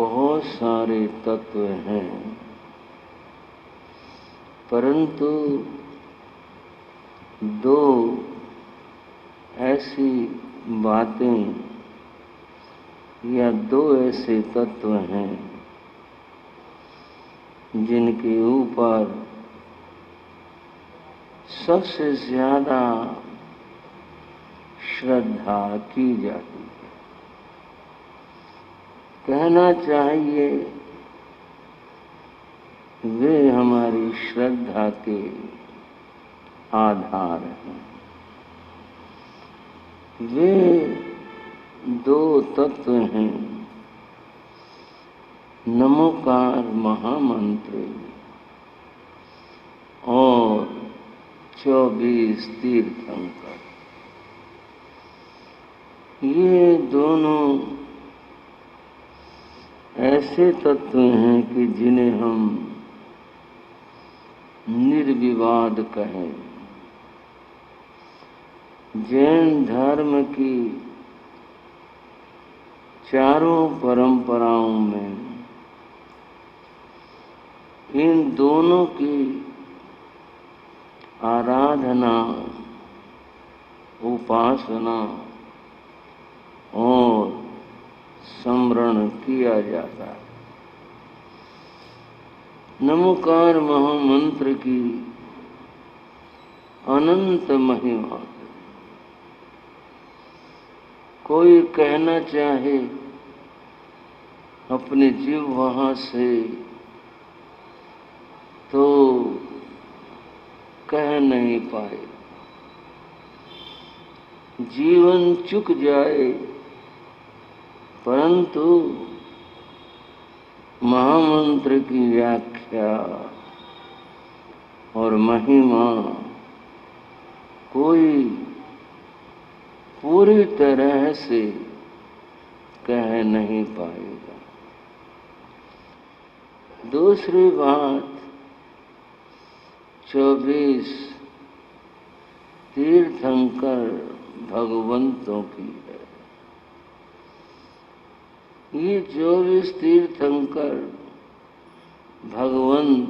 बहुत सारे तत्व हैं, परंतु दो ऐसी बातें या दो ऐसे तत्व हैं जिनके ऊपर सबसे ज्यादा श्रद्धा की जाती है। कहना चाहिए वे हमारी श्रद्धा के आधार हैं। वे दो तत्व हैं, नमोकार महामंत्र और 24 तीर्थंकर। ये दोनों ऐसे तत्व हैं कि जिन्हें हम निर्विवाद कहें। जैन धर्म की चारों परंपराओं में इन दोनों की आराधना, उपासना और स्मरण किया जाता है। नमोकार महामंत्र की अनंत महिमा। कोई कहना चाहे अपने जिह्वा से तो कह नहीं पाए। जीवन चुक जाए परंतु महामंत्र की व्याख्या और महिमा कोई पूरी तरह से कह नहीं पाएगा। दूसरी बात 24 तीर्थंकर भगवंतों की है। ये 24 तीर्थंकर भगवंत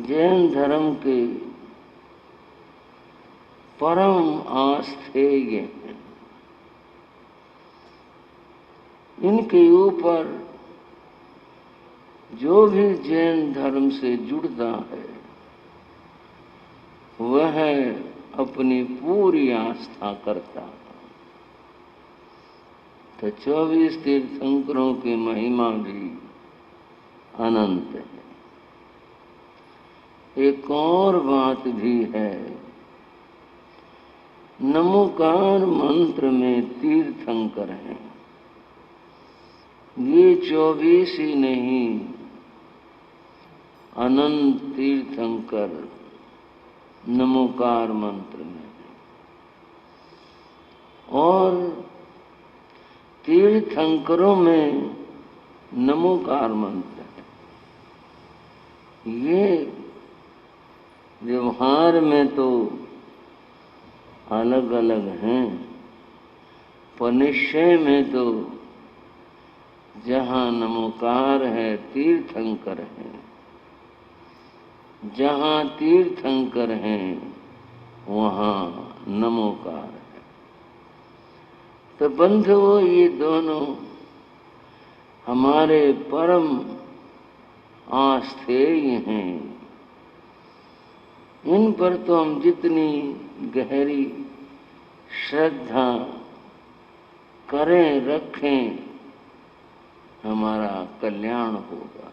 जैन धर्म के परम आस्थेय हैं। इनके ऊपर जो भी जैन धर्म से जुड़ता है वह अपनी पूरी आस्था करता है। तो 24 तीर्थंकरों की महिमा भी अनंत है। एक और बात भी है, नमोकार मंत्र में तीर्थंकर हैं। ये 24 ही नहीं, अनंत तीर्थंकर नमोकार मंत्र में है। और तीर्थंकरों में नमोकार मंत्र है। ये व्यवहार में तो अलग अलग हैं, पर निश्चय में तो जहाँ नमोकार है तीर्थंकर है, जहाँ तीर्थंकर हैं वहाँ नमोकार है। तो बंधुओं, ये दोनों हमारे परम आस्थेय हैं। इन पर तो हम जितनी गहरी श्रद्धा करें रखें हमारा कल्याण होगा।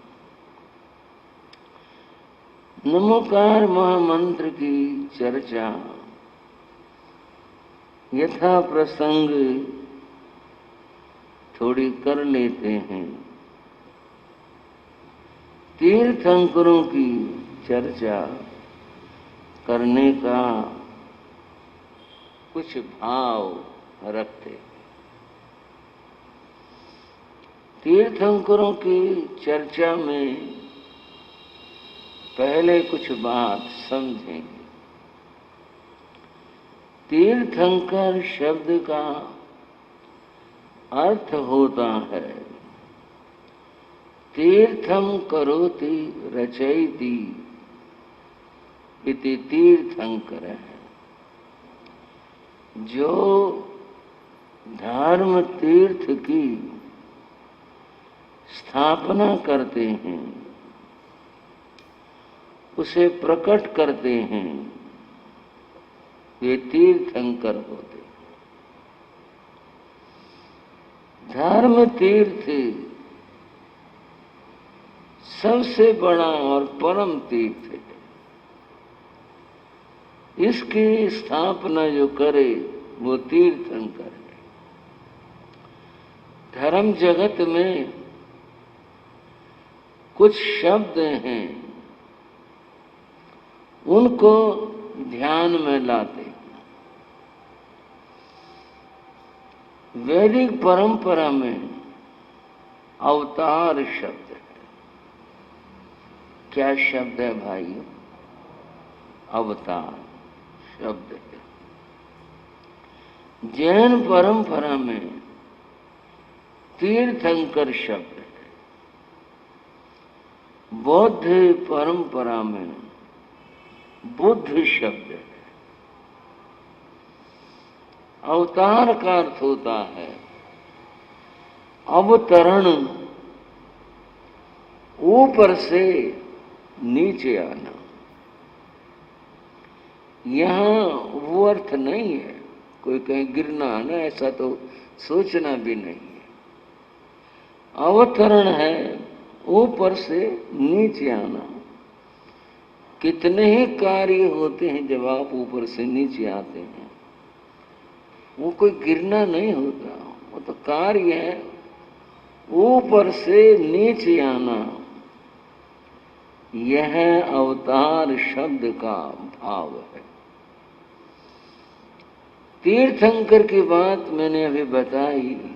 नमोकार महामंत्र की चर्चा यथा प्रसंग थोड़ी कर लेते हैं। तीर्थंकरों की चर्चा करने का कुछ भाव रखते हैं। तीर्थंकरों की चर्चा में पहले कुछ बात समझेंगे। तीर्थंकर शब्द का अर्थ होता है तीर्थम करोति रचयति इति तीर्थंकर। जो धर्म तीर्थ की स्थापना करते हैं, उसे प्रकट करते हैं, वे तीर्थंकर होते। धर्म तीर्थ सबसे बड़ा और परम तीर्थ है। इसकी स्थापना जो करे वो तीर्थंकर है। धर्म जगत में कुछ शब्द हैं, उनको ध्यान में लाते हैं। वैदिक परंपरा में अवतार शब्द है। क्या शब्द है भाइयों? अवतार शब्द है। जैन परंपरा में तीर्थंकर शब्द है। बौद्ध परंपरा में बुद्ध शब्द है। अवतार का अर्थ होता है अवतरण, ऊपर से नीचे आना। यहाँ वो अर्थ नहीं है कोई कहीं गिरना आना, ऐसा तो सोचना भी नहीं है। अवतरण है ऊपर से नीचे आना। कितने ही कार्य होते हैं जब आप ऊपर से नीचे आते हैं, वो कोई गिरना नहीं होता, वो तो कार्य है ऊपर से नीचे आना। यह अवतार शब्द का भाव है। तीर्थंकर की बात मैंने अभी बताई।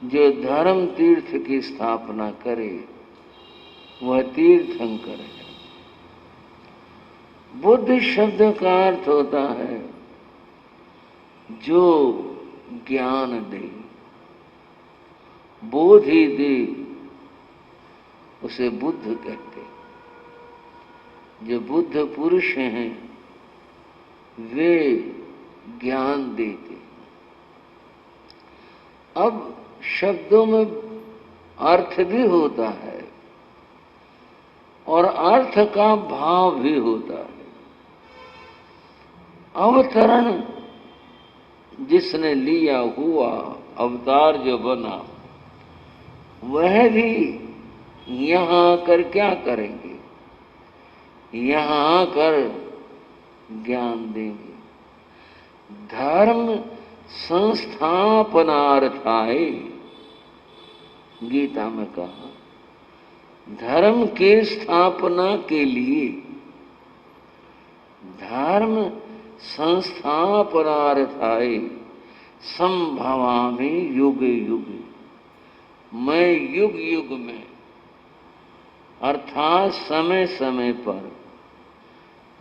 जो धर्म तीर्थ की स्थापना करे वह तीर्थंकर है। बुद्ध शब्द का अर्थ होता है जो ज्ञान दे, बोधि दे, उसे बुद्ध कहते। जो बुद्ध पुरुष हैं वे ज्ञान देते। अब शब्दों में अर्थ भी होता है और अर्थ का भाव भी होता है। अवतरण जिसने लिया हुआ, अवतार जो बना, वह भी यहाँ आकर क्या करेंगे? यहाँ आकर ज्ञान देंगे। धर्म संस्थापनार्थाय, गीता में कहा, धर्म के स्थापना के लिए, धर्म संस्थापनार्थाय संभवामि युगे युगे। मैं युग युग में अर्थात समय समय पर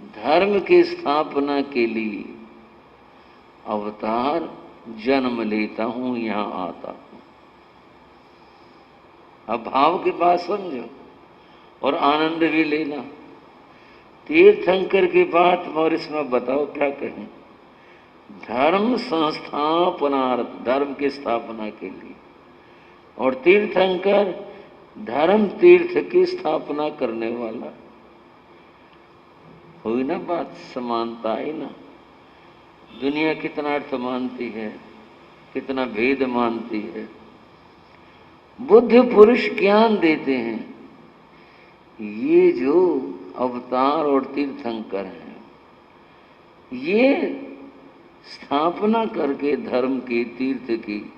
धर्म की स्थापना के लिए अवतार जन्म लेता हूं, यहां आता हूं। अब भाव की बात समझो और आनंद भी लेना। तीर्थंकर की बात और इसमें बताओ क्या कहें? धर्म संस्थापनार्थ, धर्म की स्थापना के लिए, और तीर्थंकर धर्म तीर्थ की स्थापना करने वाला। हुई ना बात, समानता है ना। दुनिया कितना अर्थ मानती है, कितना भेद मानती है। बुद्ध पुरुष ज्ञान देते हैं। ये जो अवतार और तीर्थंकर हैं, ये स्थापना करके धर्म की, तीर्थ की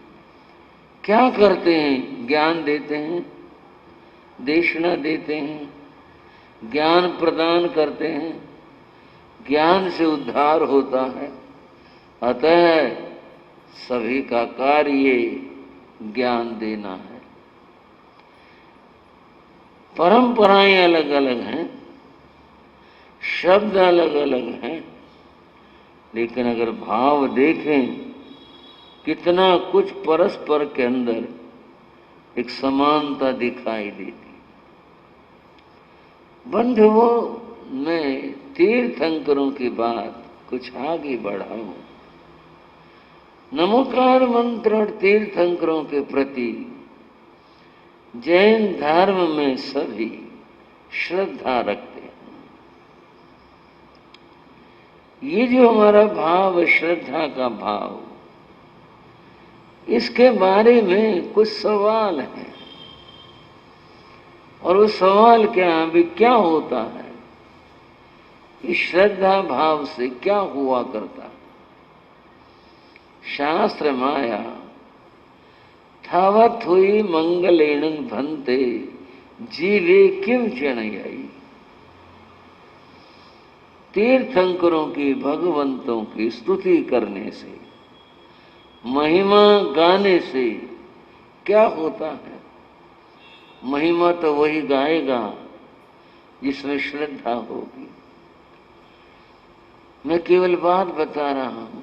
क्या करते हैं? ज्ञान देते हैं, देशना देते हैं, ज्ञान प्रदान करते हैं। ज्ञान से उद्धार होता है। अतः सभी का कार्य ज्ञान देना है। परंपराएं अलग अलग हैं, शब्द अलग अलग हैं, लेकिन अगर भाव देखें कितना कुछ परस्पर के अंदर एक समानता दिखाई देती। बंधुओं, मैं तीर्थंकरों की बात कुछ आगे बढ़ाऊं। नमोकार मंत्र और तीर्थंकरों के प्रति जैन धर्म में सभी श्रद्धा रखते हैं। ये जो हमारा भाव, श्रद्धा का भाव, इसके बारे में कुछ सवाल हैं। और वो सवाल क्या, अभी क्या होता है, इस श्रद्धा भाव से क्या हुआ करता है। शास्त्र माया थावत हुई मंगलेन भन्ते जीवे किम चणयई। तीर्थंकरों की, भगवंतों की स्तुति करने से, महिमा गाने से क्या होता है। महिमा तो वही गाएगा जिसमें श्रद्धा होगी। मैं केवल बात बता रहा हूं।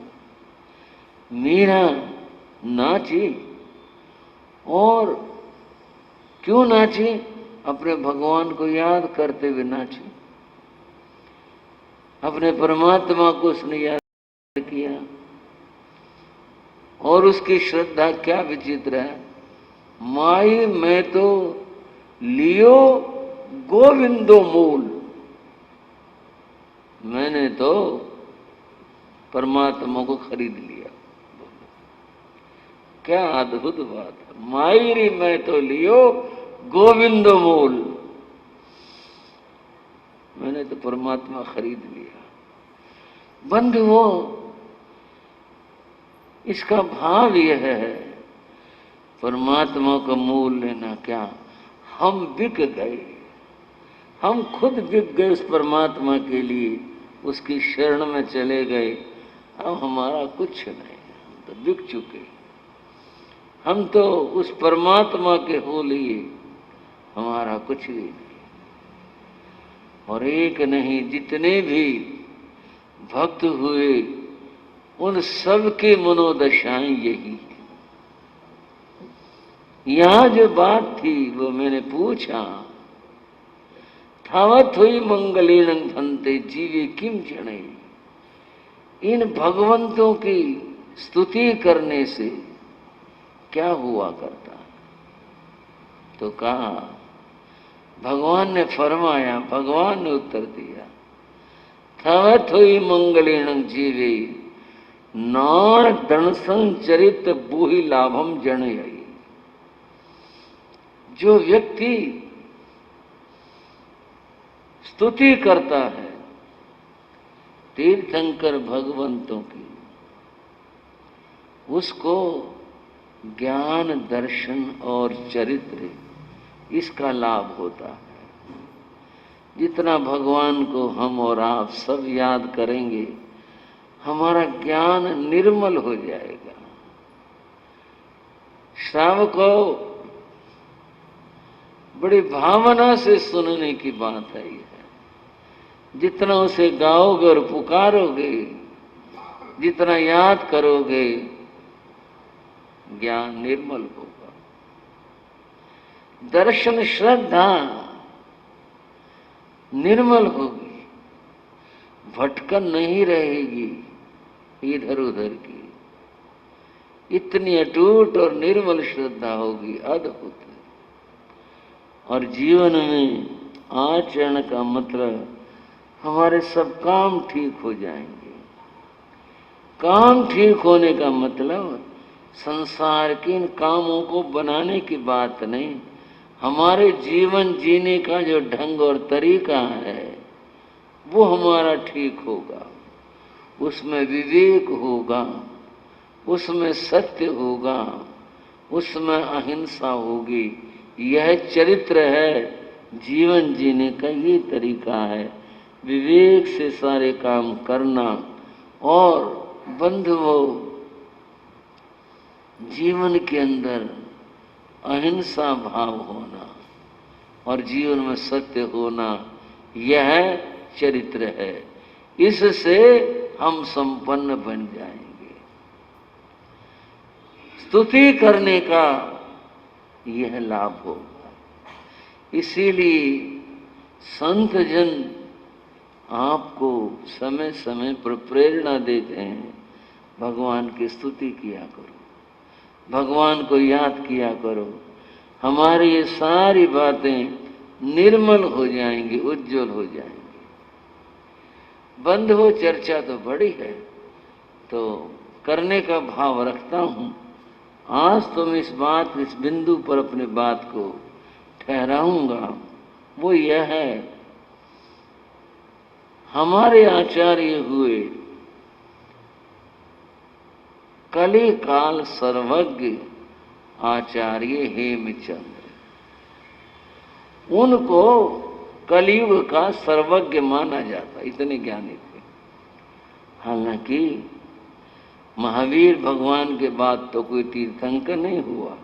मीरा नाची, और क्यों नाची? अपने भगवान को याद करते हुए नाची। अपने परमात्मा को उसने याद किया। और उसकी श्रद्धा क्या विचित्र है। माई मैं तो लियो गोविंदो मूल, मैंने तो परमात्मा को खरीद लिया। क्या अद्भुत बात है। मायरी मैं तो लियो गोविंदो मूल, मैंने तो परमात्मा खरीद लिया। बंधुओं, इसका भाव यह है, परमात्मा का मूल लेना क्या, हम बिक गए। हम खुद बिक गए उस परमात्मा के लिए, उसकी शरण में चले गए। अब हमारा कुछ नहीं, हम तो बिक चुके। हम तो उस परमात्मा के हो लिए, हमारा कुछ भी नहीं। और एक नहीं, जितने भी भक्त हुए उन सब की मनोदशाएं यही है। यहां जो बात थी वो मैंने पूछा, थावत हुई मंगलेन भन्ते जीवे किम चणई। इन भगवंतों की स्तुति करने से क्या हुआ करता है। तो कहा, भगवान ने फरमाया, भगवान ने उत्तर दिया, थावत हुई मंगलेन जीवे नाण दर्शन चरित बूही लाभम जनयई। जो व्यक्ति स्तुति करता है तीर्थंकर भगवंतों की, उसको ज्ञान, दर्शन और चरित्र, इसका लाभ होता है। जितना भगवान को हम और आप सब याद करेंगे, हमारा ज्ञान निर्मल हो जाएगा। श्रावक को बड़ी भावना से सुनने की बात है यह। जितना उसे गाओगे और पुकारोगे, जितना याद करोगे, ज्ञान निर्मल होगा। दर्शन, श्रद्धा निर्मल होगी, भटकन नहीं रहेगी इधर उधर की। इतनी अटूट और निर्मल श्रद्धा होगी, अद्भुत। और जीवन में आचरण का मतलब हमारे सब काम ठीक हो जाएंगे। काम ठीक होने का मतलब संसार के इन कामों को बनाने की बात नहीं। हमारे जीवन जीने का जो ढंग और तरीका है वो हमारा ठीक होगा, उसमें विवेक होगा, उसमें सत्य होगा, उसमें अहिंसा होगी। यह चरित्र है, जीवन जीने का ये तरीका है, विवेक से सारे काम करना। और बंधुओं, जीवन के अंदर अहिंसा भाव होना और जीवन में सत्य होना, यह चरित्र है। इससे हम संपन्न बन जाएंगे। स्तुति करने का यह लाभ होगा। इसीलिए संत जन आपको समय समय पर प्रेरणा देते हैं, भगवान की स्तुति किया करो, भगवान को याद किया करो, हमारी ये सारी बातें निर्मल हो जाएंगी, उज्जवल हो जाएंगी। बंद हो चर्चा तो बड़ी है, तो करने का भाव रखता हूं। आज तो मैं इस बिंदु पर अपने बात को ठहराऊंगा। वो यह है, हमारे आचार्य हुए कली काल सर्वज्ञ आचार्य हेमचंद्र, उनको कलयुग का सर्वज्ञ माना जाता, इतने ज्ञानी थे। हालांकि महावीर भगवान के बाद तो कोई तीर्थंकर नहीं हुआ,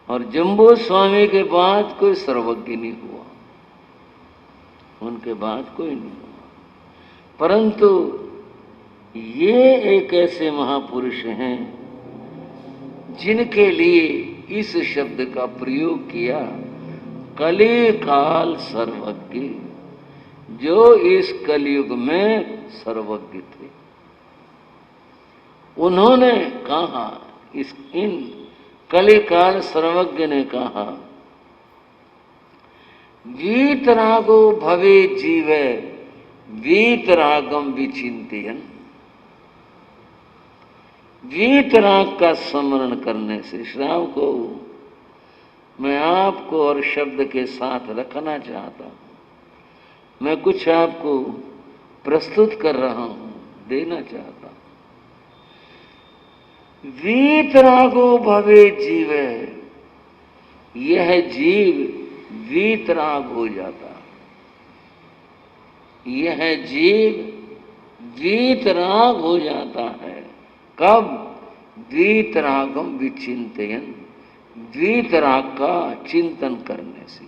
और जम्बू स्वामी के बाद कोई सर्वज्ञ नहीं हुआ, उनके बाद कोई नहीं हुआ। परंतु ये एक ऐसे महापुरुष हैं जिनके लिए इस शब्द का प्रयोग किया, कली काल सर्वज्ञ, जो इस कलयुग में सर्वज्ञ थे। उन्होंने कहा, इन कलिकाल सर्वज्ञ ने कहा, वीतरागो भवे जीवे वीतरागम विचिंतयन्। वीतराग का स्मरण करने से, श्राव को मैं आपको और शब्द के साथ रखना चाहता हूं, मैं कुछ आपको प्रस्तुत कर रहा हूं, देना चाहता हूं। वीतरागो भवे जीवे, यह जीव वीतराग हो जाता, यह जीव वीतराग हो जाता है। कब? वीतरागम विचिंतयन्, वीतराग का चिंतन करने से।